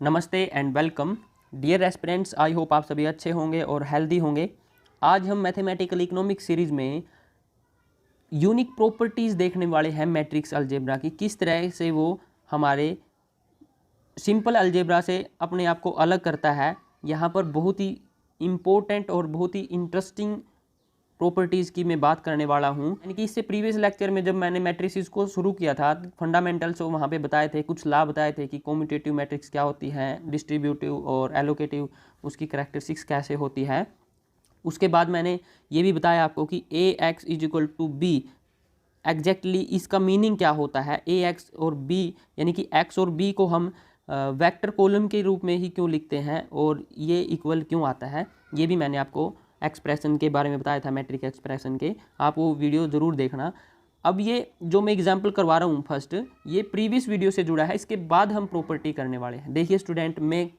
नमस्ते and welcome dear aspirants. I hope आप सभी अच्छे होंगे और हेल्दी होंगे। आज हम मैथमेटिकल इकोनॉमिक्स सीरीज़ में यूनिक प्रॉपर्टीज़ देखने वाले हैं मैट्रिक्स अलजेब्रा की, किस तरह से वो हमारे सिंपल अलजेब्रा से अपने आप को अलग करता है। यहाँ पर बहुत ही इम्पोर्टेंट और बहुत ही इंटरेस्टिंग प्रॉपर्टीज़ की मैं बात करने वाला हूँ। यानी कि इससे प्रीवियस लेक्चर में जब मैंने मैट्रिसेस को शुरू किया था, फंडामेंटल्स वहाँ पे बताए थे, कुछ लॉ बताए थे कि कॉम्यूटेटिव मैट्रिक्स क्या होती है, डिस्ट्रीब्यूटिव और एलोकेटिव उसकी करैक्टरिस्टिक्स कैसे होती है। उसके बाद मैंने ये भी बताया आपको कि A X is equal to B, exactly इसका मीनिंग क्या होता है। ए एक्स और बी यानी कि एक्स और बी को हम वेक्टर कॉलम के रूप में ही क्यों लिखते हैं और ये इक्वल क्यों आता है, ये भी मैंने आपको एक्सप्रेशन के बारे में बताया था, मैट्रिक एक्सप्रेशन के। आप वो वीडियो ज़रूर देखना। अब ये जो मैं एग्जांपल करवा रहा हूँ फर्स्ट, ये प्रीवियस वीडियो से जुड़ा है, इसके बाद हम प्रॉपर्टी करने वाले हैं। देखिए स्टूडेंट, मैं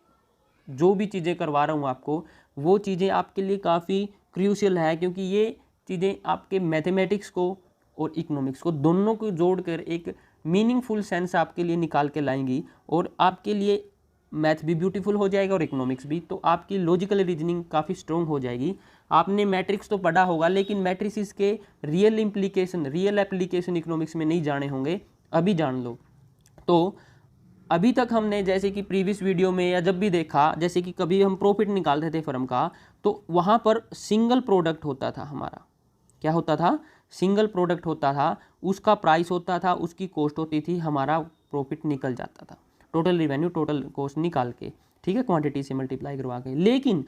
जो भी चीज़ें करवा रहा हूँ आपको, वो चीज़ें आपके लिए काफ़ी क्रूशियल है, क्योंकि ये चीज़ें आपके मैथमेटिक्स को और इकोनॉमिक्स को दोनों को जोड़कर एक मीनिंगफुल सेंस आपके लिए निकाल के लाएंगी और आपके लिए मैथ भी ब्यूटीफुल हो जाएगा और इकोनॉमिक्स भी। तो आपकी लॉजिकल रीजनिंग काफ़ी स्ट्रॉन्ग हो जाएगी। आपने मैट्रिक्स तो पढ़ा होगा, लेकिन मैट्रिसेस के real implication, real application economics में नहीं जाने होंगे, अभी जान लो। तो अभी तक हमने जैसे कि प्रीवियस वीडियो में या जब भी देखा, जैसे कि कभी हम प्रॉफिट निकालते थे फर्म का, तो वहाँ पर सिंगल प्रोडक्ट होता था हमारा। क्या होता था? सिंगल प्रोडक्ट होता था, उसका प्राइस होता था, उसकी कॉस्ट होती थी, हमारा प्रॉफिट निकल जाता था, टोटल रिवेन्यू टोटल कॉस्ट निकाल के, ठीक है, क्वांटिटी से मल्टीप्लाई करवा के। लेकिन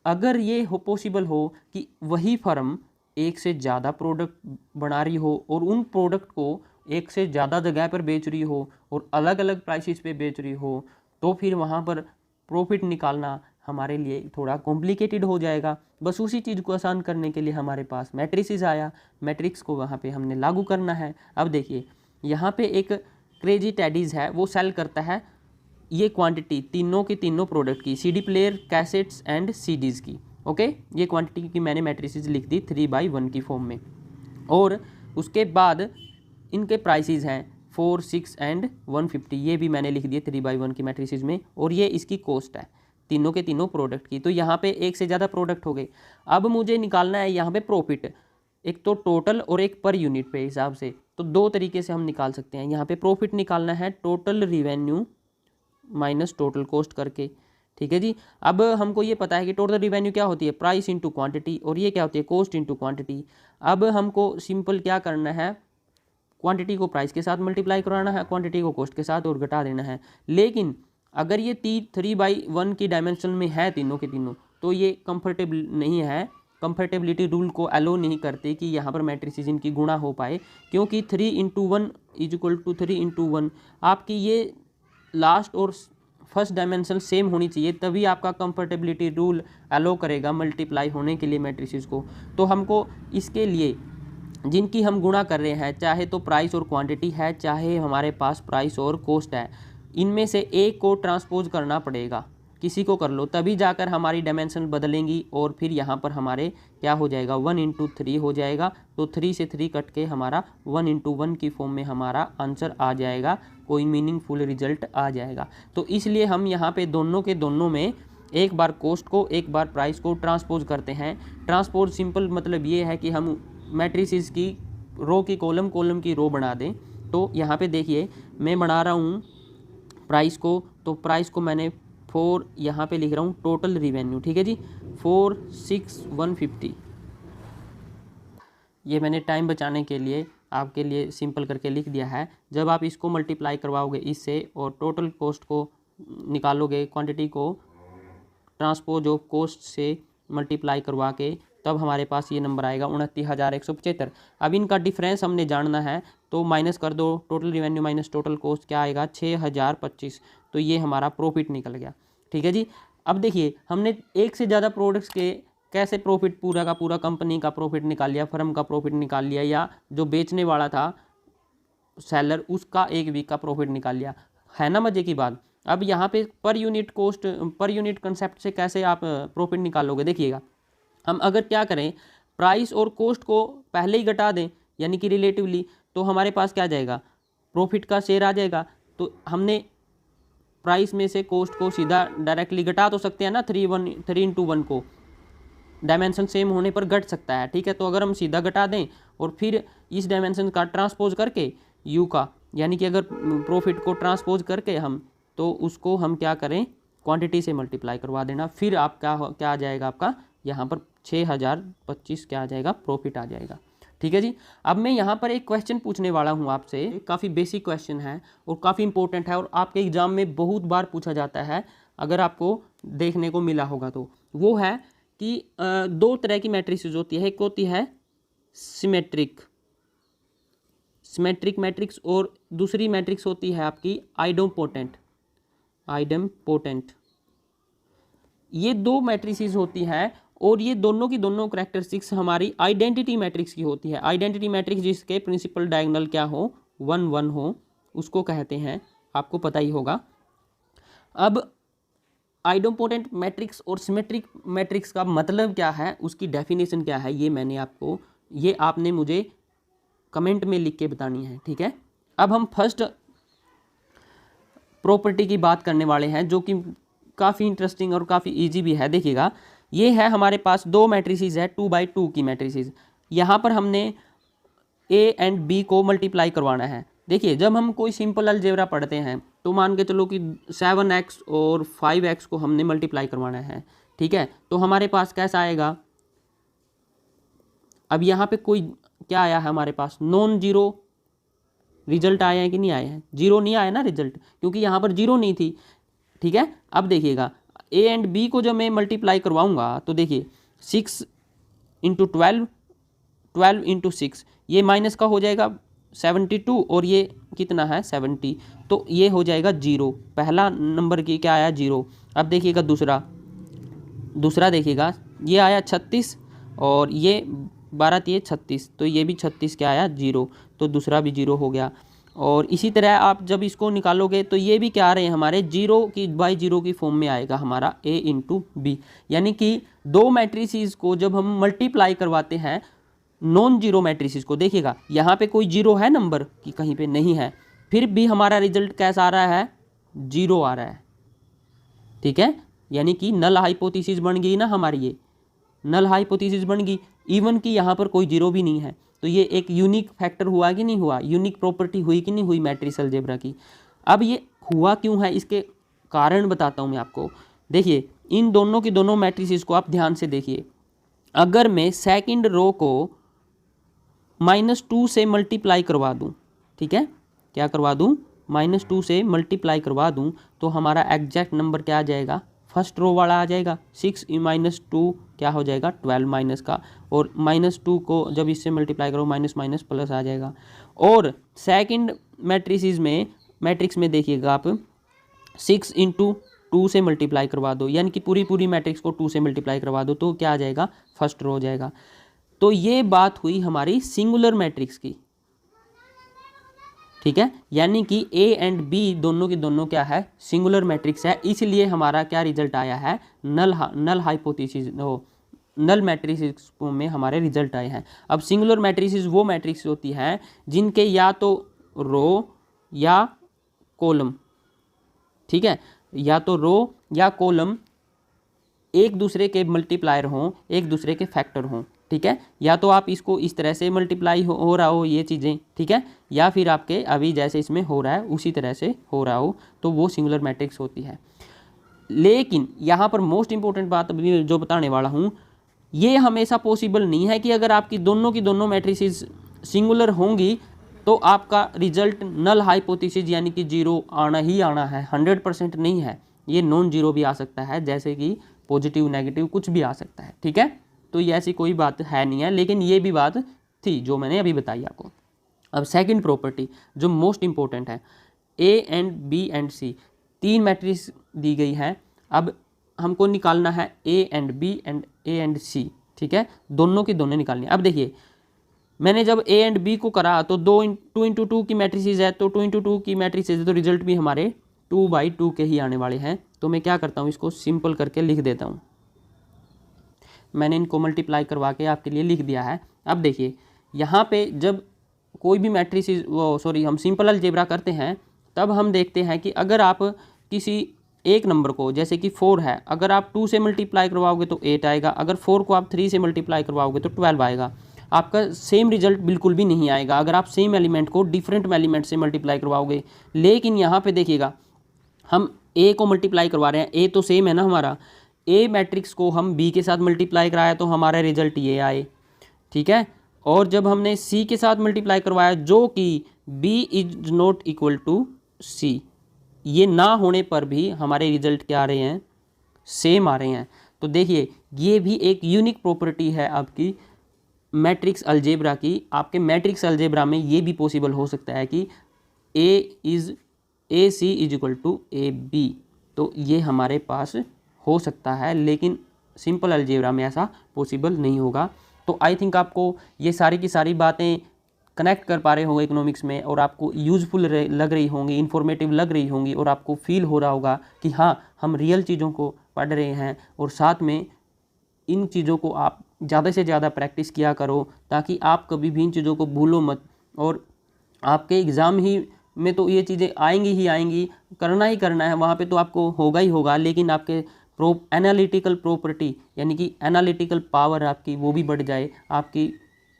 अगर ये पॉसिबल हो कि वही फर्म एक से ज़्यादा प्रोडक्ट बना रही हो और उन प्रोडक्ट को एक से ज़्यादा जगह पर बेच रही हो और अलग अलग प्राइसेस पे बेच रही हो, तो फिर वहाँ पर प्रॉफिट निकालना हमारे लिए थोड़ा कॉम्प्लिकेटेड हो जाएगा। बस उसी चीज़ को आसान करने के लिए हमारे पास मैट्रिसेस आया, मैट्रिक्स को वहाँ पे हमने लागू करना है। अब देखिए यहाँ पे एक क्रेजी टेडीज़ है, वो सेल करता है ये क्वांटिटी तीनों की तीनों प्रोडक्ट की, CD player, cassettes and CDs की। ओके, ये क्वांटिटी की मैंने मैट्रिसेस लिख दी 3/1 की फॉर्म में। और उसके बाद इनके प्राइसेस हैं 4, 6 एंड 150, ये भी मैंने लिख दिए 3/1 की मैट्रिसेस में। और ये इसकी कॉस्ट है तीनों के तीनों प्रोडक्ट की। तो यहाँ पे एक से ज़्यादा प्रोडक्ट हो गए। अब मुझे निकालना है यहाँ पे प्रॉफिट, एक तो टोटल और एक पर यूनिट पे हिसाब से। तो दो तरीके से हम निकाल सकते हैं। यहाँ पे प्रॉफिट निकालना है total revenue minus total cost करके, ठीक है जी। अब हमको ये पता है कि टोटल रिवेन्यू क्या होती है, प्राइस इंटू क्वांटिटी, और ये क्या होती है, कॉस्ट इंटू क्वांटिटी। अब हमको सिंपल क्या करना है, क्वांटिटी को प्राइस के साथ मल्टीप्लाई कराना है, क्वांटिटी को कॉस्ट के साथ और घटा देना है। लेकिन अगर ये 3/1 की डायमेंशन में है तीनों के तीनों, तो ये कंफर्टेबल नहीं है, कंफर्टेबिलिटी रूल को अलो नहीं करते कि यहाँ पर मैट्रिसेस इनकी गुणा हो पाए, क्योंकि 3/1 इज इक्वल टू 3/1 आपकी ये लास्ट और फर्स्ट डायमेंशन सेम होनी चाहिए, तभी आपका कंफर्टेबिलिटी रूल अलो करेगा मल्टीप्लाई होने के लिए मैट्रिसेस को। तो हमको इसके लिए जिनकी हम गुणा कर रहे हैं, चाहे तो प्राइस और क्वांटिटी है, चाहे हमारे पास प्राइस और कॉस्ट है, इनमें से एक को ट्रांसपोज करना पड़ेगा, किसी को कर लो, तभी जाकर हमारी डायमेंशन बदलेंगी और फिर यहाँ पर हमारे क्या हो जाएगा, 1/3 हो जाएगा। तो 3 से 3 कट के हमारा 1/1 की फॉर्म में हमारा आंसर आ जाएगा, कोई मीनिंगफुल रिजल्ट आ जाएगा। तो इसलिए हम यहाँ पे दोनों के दोनों में एक बार कॉस्ट को एक बार प्राइस को ट्रांसपोज करते हैं। ट्रांसपोज सिंपल मतलब ये है कि हम मैट्रिसेस की रो की कॉलम, कॉलम की रो बना दें। तो यहाँ पे देखिए मैं बना रहा हूँ प्राइस को, तो प्राइस को मैंने 4 यहाँ पे लिख रहा हूँ टोटल रिवेन्यू, ठीक है जी, 4, 6, 150। ये मैंने टाइम बचाने के लिए आपके लिए सिंपल करके लिख दिया है। जब आप इसको मल्टीप्लाई करवाओगे इससे और टोटल कॉस्ट को निकालोगे, क्वांटिटी को ट्रांसपोज ऑफ कॉस्ट से मल्टीप्लाई करवा के, तब हमारे पास ये नंबर आएगा 29,175। अब इनका डिफरेंस हमने जानना है, तो माइनस कर दो, total revenue minus total cost क्या आएगा, 6,025। तो ये हमारा प्रॉफिट निकल गया, ठीक है जी। अब देखिए हमने एक से ज़्यादा प्रोडक्ट्स के कैसे प्रॉफिट, पूरा का पूरा कंपनी का प्रॉफिट निकाल लिया, फर्म का प्रॉफिट निकाल लिया, या जो बेचने वाला था सेलर उसका एक वीक का प्रॉफिट निकाल लिया, है ना मज़े की बात। अब यहाँ पे per unit cost, per unit concept से कैसे आप प्रॉफिट निकालोगे, देखिएगा। हम अगर क्या करें, प्राइस और कॉस्ट को पहले ही घटा दें, यानी कि रिलेटिवली, तो हमारे पास क्या आ जाएगा, प्रॉफिट का शेयर आ जाएगा। तो हमने प्राइस में से कॉस्ट को सीधा डायरेक्टली घटा तो सकते हैं ना, 3 into 1 को डायमेंशन सेम होने पर घट सकता है, ठीक है। तो अगर हम सीधा घटा दें और फिर इस डायमेंशन का ट्रांसपोज करके यू का, यानी कि अगर प्रॉफिट को ट्रांसपोज करके हम, तो उसको हम क्या करें, क्वांटिटी से मल्टीप्लाई करवा देना, फिर आप क्या आ जाएगा आपका यहाँ पर 6025 क्या आ जाएगा, प्रॉफिट आ जाएगा, ठीक है जी। अब मैं यहाँ पर एक क्वेश्चन पूछने वाला हूँ आपसे, काफ़ी बेसिक क्वेश्चन है और काफ़ी इंपॉर्टेंट है और आपके एग्जाम में बहुत बार पूछा जाता है, अगर आपको देखने को मिला होगा तो। वो है कि दो तरह की मैट्रिक्स होती है, एक होती है सिमेट्रिक मैट्रिक्स और दूसरी मैट्रिक्स होती है आपकी आइडोम्पोटेंट। ये दो मैट्रिसेस होती हैं और ये दोनों की दोनों करैक्टरिस्टिक्स हमारी आइडेंटिटी मैट्रिक्स की होती है। आइडेंटिटी मैट्रिक्स जिसके प्रिंसिपल डायगोनल क्या हो, 1 1 हो, उसको कहते हैं, आपको पता ही होगा। अब आइडोम्पोटेंट मैट्रिक्स और सिमेट्रिक मैट्रिक्स का मतलब क्या है, उसकी डेफिनेशन क्या है, ये आपने मुझे कमेंट में लिख के बतानी है, ठीक है। अब हम फर्स्ट प्रॉपर्टी की बात करने वाले हैं, जो कि काफ़ी इंटरेस्टिंग और काफ़ी इजी भी है। देखिएगा, ये है हमारे पास दो मैट्रिसेस है, 2x2 की मैट्रिसेस। यहाँ पर हमने a एंड b को मल्टीप्लाई करवाना है। देखिए, जब हम कोई सिंपल अलजेब्रा पढ़ते हैं तो मान के चलो कि 7x और 5x को हमने मल्टीप्लाई करवाना है, ठीक है। तो हमारे पास कैसा आएगा, अब यहाँ पे कोई क्या आया है हमारे पास, नॉन जीरो रिजल्ट आया है कि नहीं आया है, जीरो नहीं आया ना रिजल्ट, क्योंकि यहाँ पर जीरो नहीं थी, ठीक है। अब देखिएगा, a एंड b को जब मैं मल्टीप्लाई करवाऊंगा तो देखिए 6 × 12, 12 × 6, ये माइनस का हो जाएगा 72 और ये कितना है 70, तो ये हो जाएगा 0। पहला नंबर की क्या आया, 0। अब देखिएगा दूसरा देखिएगा, ये आया 36 और ये 12 ये 36, तो ये भी 36 क्या आया, 0, तो दूसरा भी 0 हो गया। और इसी तरह आप जब इसको निकालोगे तो ये भी क्या आ रहे हैं हमारे, 0 की फॉर्म में आएगा हमारा a × b। यानी कि दो मैट्रिसेस को जब हम मल्टीप्लाई करवाते हैं नॉन जीरो मैट्रिसेस को, देखिएगा यहाँ पे कोई जीरो है नंबर कि कहीं पे नहीं है, फिर भी हमारा रिजल्ट कैसा आ रहा है, 0 आ रहा है, ठीक है। यानी कि नल हाइपोथेसिस बन गई ना हमारी, ये नल हाइपोथेसिस बन गई, इवन कि यहाँ पर कोई जीरो भी नहीं है। तो ये एक यूनिक फैक्टर हुआ कि नहीं हुआ, यूनिक प्रॉपर्टी हुई कि नहीं हुई मैट्रिक्स अलजेब्रा की। अब ये हुआ क्यों है, इसके कारण बताता हूँ मैं आपको। देखिए, इन दोनों की दोनों मैट्रिसेस को आप ध्यान से देखिए। अगर मैं सेकंड रो को -2 से मल्टीप्लाई करवा दूँ, ठीक है, क्या करवा दूँ, -2 से मल्टीप्लाई करवा दूँ, तो हमारा एग्जैक्ट नंबर क्या आ जाएगा, फर्स्ट रो वाला आ जाएगा। 6 - 2 क्या हो जाएगा, 12 माइनस का, और -2 को जब इससे मल्टीप्लाई करो माइनस माइनस प्लस आ जाएगा। और सेकंड मैट्रिक्स में देखिएगा आप 6 × 2 से मल्टीप्लाई करवा दो, यानी कि पूरी मैट्रिक्स को 2 से मल्टीप्लाई करवा दो, तो क्या आ जाएगा, फर्स्ट रो हो जाएगा। तो ये बात हुई हमारी सिंगुलर मैट्रिक्स की, ठीक है। यानी कि a एंड b दोनों की दोनों क्या है, सिंगुलर मैट्रिक्स है, इसलिए हमारा क्या रिजल्ट आया है, नल हाइपोथेसिस, नल मैट्रिक्स में हमारे रिजल्ट आए हैं। अब सिंगुलर मैट्रिक्स वो मैट्रिक्स होती हैं जिनके या तो रो या कॉलम, ठीक है, या तो रो या कॉलम एक दूसरे के मल्टीप्लायर हों, एक दूसरे के फैक्टर हों, ठीक है। या तो आप इसको इस तरह से मल्टीप्लाई हो रहा हो ये चीज़ें, ठीक है, या फिर आपके अभी जैसे इसमें हो रहा है उसी तरह से हो रहा हो, तो वो सिंगुलर मैट्रिक्स होती है। लेकिन यहाँ पर मोस्ट इंपॉर्टेंट बात अभी जो बताने वाला हूँ, ये हमेशा पॉसिबल नहीं है कि अगर आपकी दोनों की दोनों मैट्रिसेस सिंगुलर होंगी तो आपका रिजल्ट नल हाइपोथेसिस यानी कि 0 आना ही आना है, 100% नहीं है, ये नॉन जीरो भी आ सकता है, जैसे कि पॉजिटिव नेगेटिव कुछ भी आ सकता है, ठीक है। तो ये ऐसी कोई बात है नहीं है, लेकिन ये भी बात थी जो मैंने अभी बताई आपको। अब सेकंड प्रॉपर्टी जो मोस्ट इंपॉर्टेंट है, a and b and c, तीन मैट्रिक्स दी गई है। अब हमको निकालना है a and b and a and c, ठीक है, दोनों की दोनों निकालनी है। अब देखिए, मैंने जब a एंड b को करा तो 2 × 2 की मैट्रिसेस है, तो 2 × 2 की मैट्रिसेस है, तो रिजल्ट भी हमारे 2/2 के ही आने वाले हैं। तो मैं क्या करता हूँ, इसको सिंपल करके लिख देता हूँ। मैंने इनको मल्टीप्लाई करवा के आपके लिए लिख दिया है। अब देखिए, यहाँ पे जब कोई भी मैट्रिसेस हम सिंपल अलजेब्रा करते हैं, तब हम देखते हैं कि अगर आप किसी एक नंबर को, जैसे कि 4 है, अगर आप 2 से मल्टीप्लाई करवाओगे तो 8 आएगा, अगर 4 को आप 3 से मल्टीप्लाई करवाओगे तो 12 आएगा। आपका सेम रिजल्ट बिल्कुल भी नहीं आएगा अगर आप सेम एलिमेंट को डिफरेंट एलिमेंट से मल्टीप्लाई करवाओगे। लेकिन यहाँ पे देखिएगा, हम ए को मल्टीप्लाई करवा रहे हैं, ए तो सेम है ना हमारा, ए मैट्रिक्स को हम बी के साथ मल्टीप्लाई कराया तो हमारा रिजल्ट ये आए, ठीक है। और जब हमने सी के साथ मल्टीप्लाई करवाया जो कि B is not equal to C, ये ना होने पर भी हमारे रिजल्ट क्या आ रहे हैं, सेम आ रहे हैं। तो देखिए ये भी एक यूनिक प्रॉपर्टी है आपकी मैट्रिक्स अलजेब्रा की। आपके मैट्रिक्स अलजेब्रा में ये भी पॉसिबल हो सकता है कि A C is equal to A B, तो ये हमारे पास हो सकता है, लेकिन सिंपल अलजेब्रा में ऐसा पॉसिबल नहीं होगा। तो आई थिंक आपको ये सारी की सारी बातें कनेक्ट कर पा रहे होंगे इकोनॉमिक्स में, और आपको यूज़फुल लग रही होंगी, इन्फॉर्मेटिव लग रही होंगी, और आपको फील हो रहा होगा कि हाँ हम रियल चीज़ों को पढ़ रहे हैं। और साथ में इन चीज़ों को आप ज़्यादा से ज़्यादा प्रैक्टिस किया करो, ताकि आप कभी भी इन चीज़ों को भूलो मत। और आपके एग्ज़ाम ही में तो ये चीज़ें आएंगी ही आएंगी, करना ही करना है, वहाँ पे तो आपको होगा ही होगा, लेकिन आपके एनालिटिकल प्रॉपर्टी यानी कि एनालिटिकल पावर आपकी वो भी बढ़ जाए, आपकी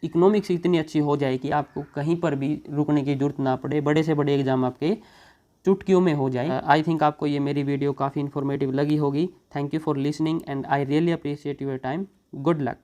इकोनॉमिक्स इतनी अच्छी हो जाए कि आपको कहीं पर भी रुकने की ज़रूरत ना पड़े, बड़े से बड़े एग्ज़ाम आपके चुटकियों में हो जाए। आई थिंक आपको ये मेरी वीडियो काफ़ी इन्फॉर्मेटिव लगी होगी। Thank you for listening and I really appreciate your time. Good luck.